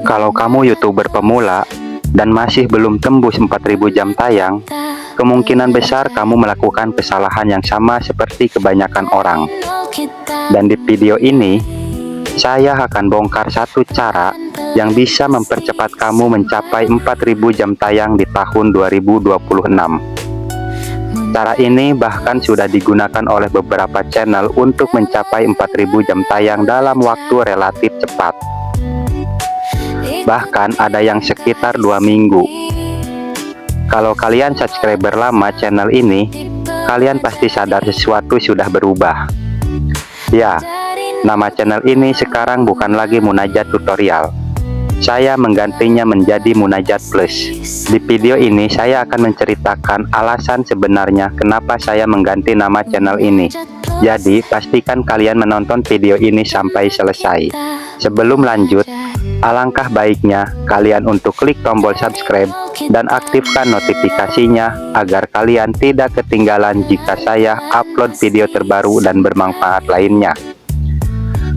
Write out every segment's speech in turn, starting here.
Kalau kamu YouTuber pemula dan masih belum tembus 4.000 jam tayang, kemungkinan besar kamu melakukan kesalahan yang sama seperti kebanyakan orang. Dan di video ini, saya akan bongkar satu cara yang bisa mempercepat kamu mencapai 4.000 jam tayang di tahun 2026. Cara ini bahkan sudah digunakan oleh beberapa channel untuk mencapai 4.000 jam tayang dalam waktu relatif cepat. Bahkan ada yang sekitar 2 minggu. Kalau kalian subscriber lama channel ini, kalian pasti sadar sesuatu sudah berubah. Ya, nama channel ini sekarang bukan lagi Munajat Tutorial. Saya menggantinya menjadi Munajat Plus. Di video ini saya akan menceritakan alasan sebenarnya kenapa saya mengganti nama channel ini. Jadi, pastikan kalian menonton video ini sampai selesai. Sebelum lanjut, alangkah baiknya kalian untuk klik tombol subscribe dan aktifkan notifikasinya agar kalian tidak ketinggalan jika saya upload video terbaru dan bermanfaat lainnya.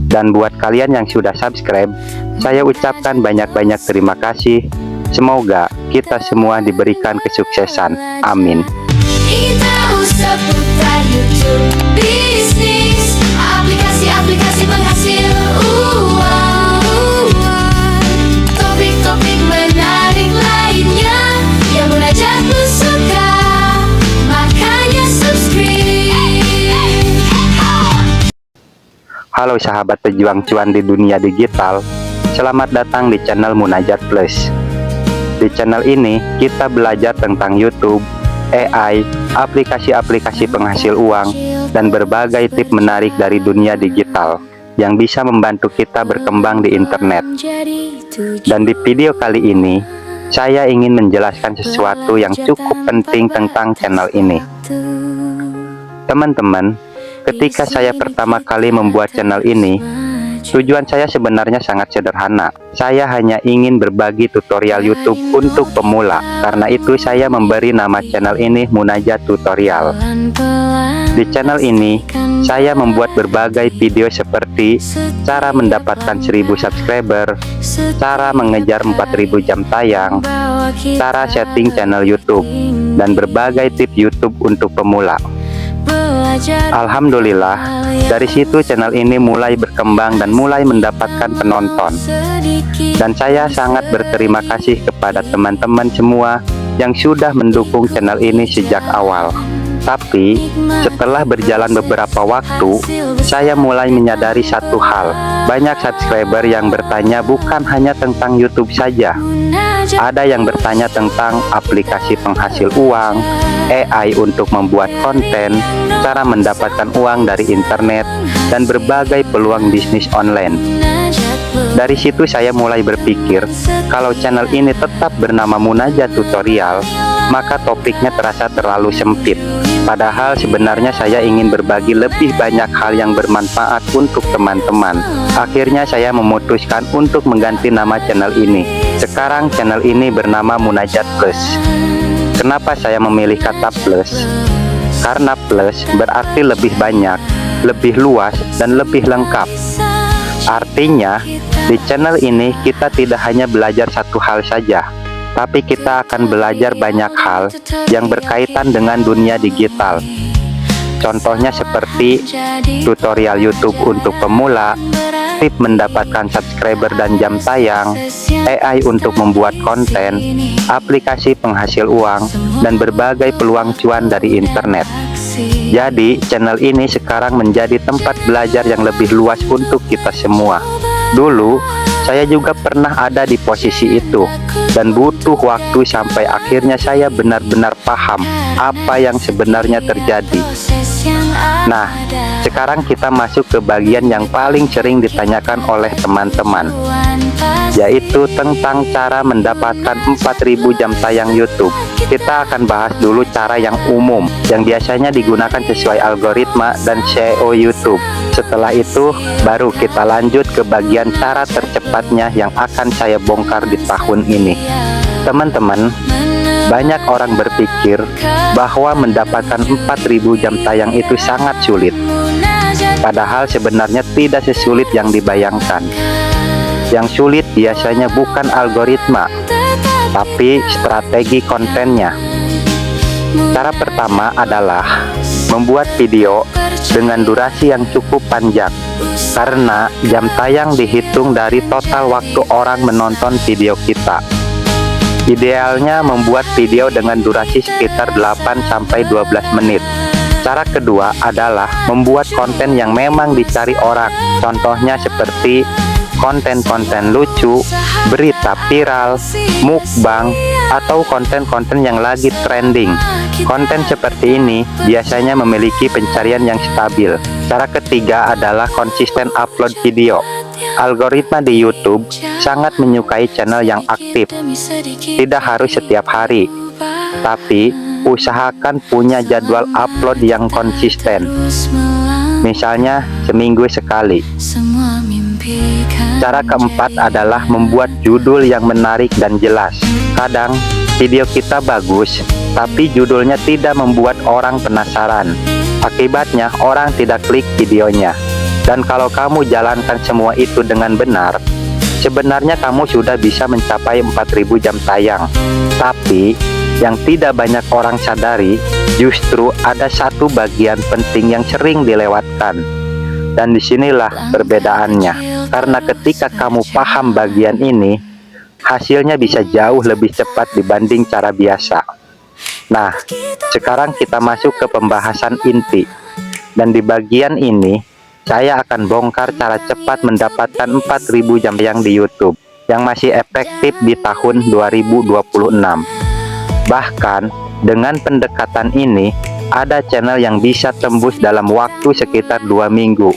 Dan buat kalian yang sudah subscribe, saya ucapkan banyak-banyak terima kasih. Semoga kita semua diberikan kesuksesan. Amin. Kita usah putar YouTube bisnis, aplikasi-aplikasi penghasil uang, topik-topik menarik lainnya yang Munajat lu suka, makanya subscribe. Halo sahabat pejuang cuan di dunia digital, selamat datang di channel Munajat Plus. Di channel ini kita belajar tentang YouTube, AI, aplikasi-aplikasi penghasil uang, dan berbagai tips menarik dari dunia digital yang bisa membantu kita berkembang di internet. Dan di video kali ini, saya ingin menjelaskan sesuatu yang cukup penting tentang channel ini. Teman-teman, ketika saya pertama kali membuat channel ini, tujuan saya sebenarnya sangat sederhana. Saya hanya ingin berbagi tutorial YouTube untuk pemula. Karena itu saya memberi nama channel ini Munajat Tutorial. Di channel ini, saya membuat berbagai video seperti cara mendapatkan 1000 subscriber, cara mengejar 4.000 jam tayang, cara setting channel YouTube, dan berbagai tips YouTube untuk pemula. Alhamdulillah, dari situ channel ini mulai berkembang dan mulai mendapatkan penonton. Dan saya sangat berterima kasih kepada teman-teman semua yang sudah mendukung channel ini sejak awal. Tapi, setelah berjalan beberapa waktu, saya mulai menyadari satu hal. Banyak subscriber yang bertanya bukan hanya tentang YouTube saja. Ada yang bertanya tentang aplikasi penghasil uang, AI untuk membuat konten, cara mendapatkan uang dari internet, dan berbagai peluang bisnis online. Dari situ saya mulai berpikir, kalau channel ini tetap bernama Munajat Tutorial, maka topiknya terasa terlalu sempit. Padahal sebenarnya saya ingin berbagi lebih banyak hal yang bermanfaat untuk teman-teman. Akhirnya saya memutuskan untuk mengganti nama channel ini. Sekarang channel ini bernama Munajat Plus. Kenapa saya memilih kata plus? Karena plus berarti lebih banyak, lebih luas, dan lebih lengkap. Artinya, di channel ini kita tidak hanya belajar satu hal saja, tapi kita akan belajar banyak hal yang berkaitan dengan dunia digital. Contohnya seperti tutorial YouTube untuk pemula, tips mendapatkan subscriber dan jam tayang, AI untuk membuat konten, aplikasi penghasil uang, dan berbagai peluang cuan dari internet. Jadi, channel ini sekarang menjadi tempat belajar yang lebih luas untuk kita semua. Dulu, saya juga pernah ada di posisi itu, dan butuh waktu sampai akhirnya saya benar-benar paham apa yang sebenarnya terjadi. Nah, sekarang kita masuk ke bagian yang paling sering ditanyakan oleh teman-teman, yaitu tentang cara mendapatkan 4.000 jam tayang YouTube. Kita akan bahas dulu cara yang umum, yang biasanya digunakan sesuai algoritma dan SEO YouTube. Setelah itu, baru kita lanjut ke bagian cara tercepatnya yang akan saya bongkar di tahun ini. Teman-teman, banyak orang berpikir bahwa mendapatkan 4.000 jam tayang itu sangat sulit. Padahal sebenarnya tidak sesulit yang dibayangkan. Yang sulit biasanya bukan algoritma, tapi strategi kontennya. Cara pertama adalah membuat video dengan durasi yang cukup panjang, karena jam tayang dihitung dari total waktu orang menonton video kita. Idealnya membuat video dengan durasi sekitar 8-12 menit. Cara kedua adalah membuat konten yang memang dicari orang. Contohnya seperti konten-konten lucu, berita viral, mukbang, atau konten-konten yang lagi trending. Konten seperti ini biasanya memiliki pencarian yang stabil. Cara ketiga adalah konsisten upload video. Algoritma di YouTube sangat menyukai channel yang aktif. Tidak harus setiap hari, tapi usahakan punya jadwal upload yang konsisten. Misalnya seminggu sekali. Cara keempat adalah membuat judul yang menarik dan jelas. Kadang video kita bagus, tapi judulnya tidak membuat orang penasaran. Akibatnya orang tidak klik videonya. Dan kalau kamu jalankan semua itu dengan benar, sebenarnya kamu sudah bisa mencapai 4000 jam tayang. Tapi yang tidak banyak orang sadari, justru ada satu bagian penting yang sering dilewatkan. Dan disinilah perbedaannya. Karena ketika kamu paham bagian ini, hasilnya bisa jauh lebih cepat dibanding cara biasa. Nah, sekarang kita masuk ke pembahasan inti. Dan di bagian ini, saya akan bongkar cara cepat mendapatkan 4000 jam tayang di YouTube yang masih efektif di tahun 2026. Bahkan, dengan pendekatan ini, ada channel yang bisa tembus dalam waktu sekitar 2 minggu.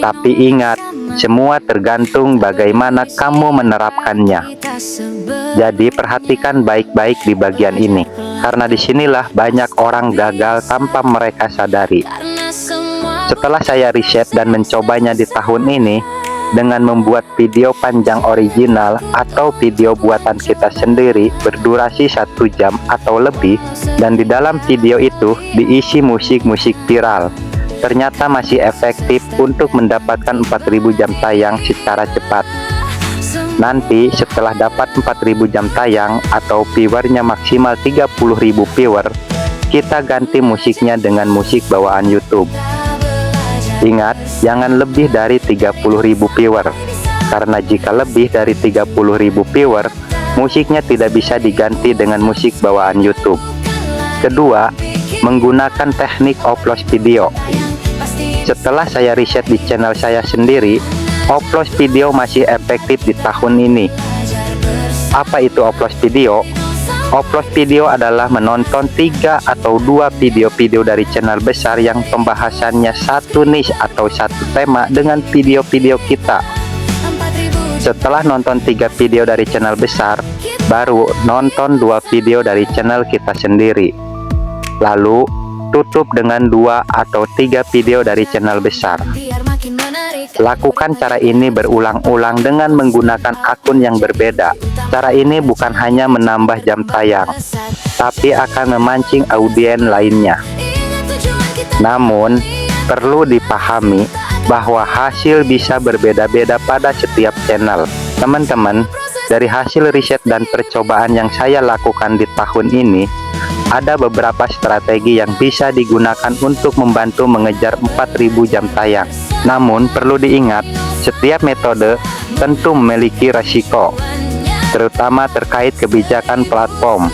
Tapi ingat, semua tergantung bagaimana kamu menerapkannya. Jadi perhatikan baik-baik di bagian ini, karena disinilah banyak orang gagal tanpa mereka sadari. Setelah saya riset dan mencobanya di tahun ini, dengan membuat video panjang original atau video buatan kita sendiri berdurasi 1 jam atau lebih, dan di dalam video itu diisi musik-musik viral, ternyata masih efektif untuk mendapatkan 4000 jam tayang secara cepat. Nanti setelah dapat 4000 jam tayang atau viewernya maksimal 30.000 viewer, kita ganti musiknya dengan musik bawaan YouTube. Ingat, jangan lebih dari 30.000 viewer, karena jika lebih dari 30.000 viewer, musiknya tidak bisa diganti dengan musik bawaan YouTube. Kedua, menggunakan teknik oplos video. Setelah saya riset di channel saya sendiri, oplos video masih efektif di tahun ini. Apa itu oplos video? Oplos video adalah menonton 3 atau 2 video-video dari channel besar yang pembahasannya satu niche atau satu tema dengan video-video kita. Setelah nonton 3 video dari channel besar, baru nonton 2 video dari channel kita sendiri. Lalu tutup dengan 2 atau 3 video dari channel besar. Lakukan cara ini berulang-ulang dengan menggunakan akun yang berbeda. Cara ini bukan hanya menambah jam tayang, tapi akan memancing audiens lainnya. Namun, perlu dipahami bahwa hasil bisa berbeda-beda pada setiap channel. Teman-teman, dari hasil riset dan percobaan yang saya lakukan di tahun ini, ada beberapa strategi yang bisa digunakan untuk membantu mengejar 4000 jam tayang. Namun perlu diingat, setiap metode tentu memiliki resiko, terutama terkait kebijakan platform.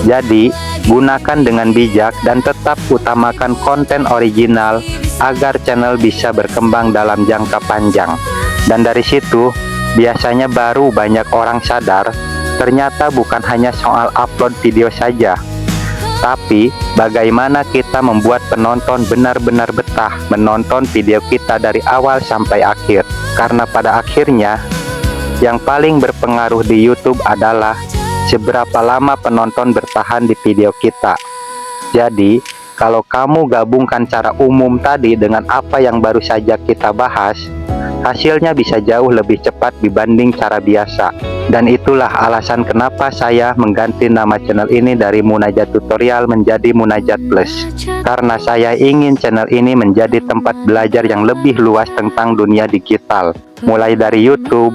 Jadi, gunakan dengan bijak dan tetap utamakan konten original agar channel bisa berkembang dalam jangka panjang. Dan dari situ, biasanya baru banyak orang sadar ternyata bukan hanya soal upload video saja, tapi bagaimana kita membuat penonton benar-benar betah menonton video kita dari awal sampai akhir. Karena pada akhirnya, yang paling berpengaruh di YouTube adalah seberapa lama penonton bertahan di video kita. Jadi, kalau kamu gabungkan cara umum tadi dengan apa yang baru saja kita bahas, hasilnya bisa jauh lebih cepat dibanding cara biasa. Dan itulah alasan kenapa saya mengganti nama channel ini dari Munajat Tutorial menjadi Munajat Plus. Karena saya ingin channel ini menjadi tempat belajar yang lebih luas tentang dunia digital, mulai dari YouTube,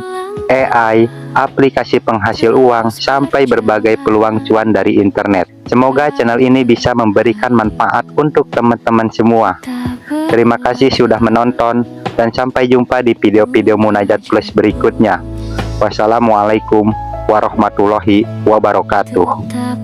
AI, aplikasi penghasil uang, sampai berbagai peluang cuan dari internet. Semoga channel ini bisa memberikan manfaat untuk teman-teman semua. Terima kasih sudah menonton, dan sampai jumpa di video-video Munajat Plus berikutnya. Wassalamualaikum warahmatullahi wabarakatuh.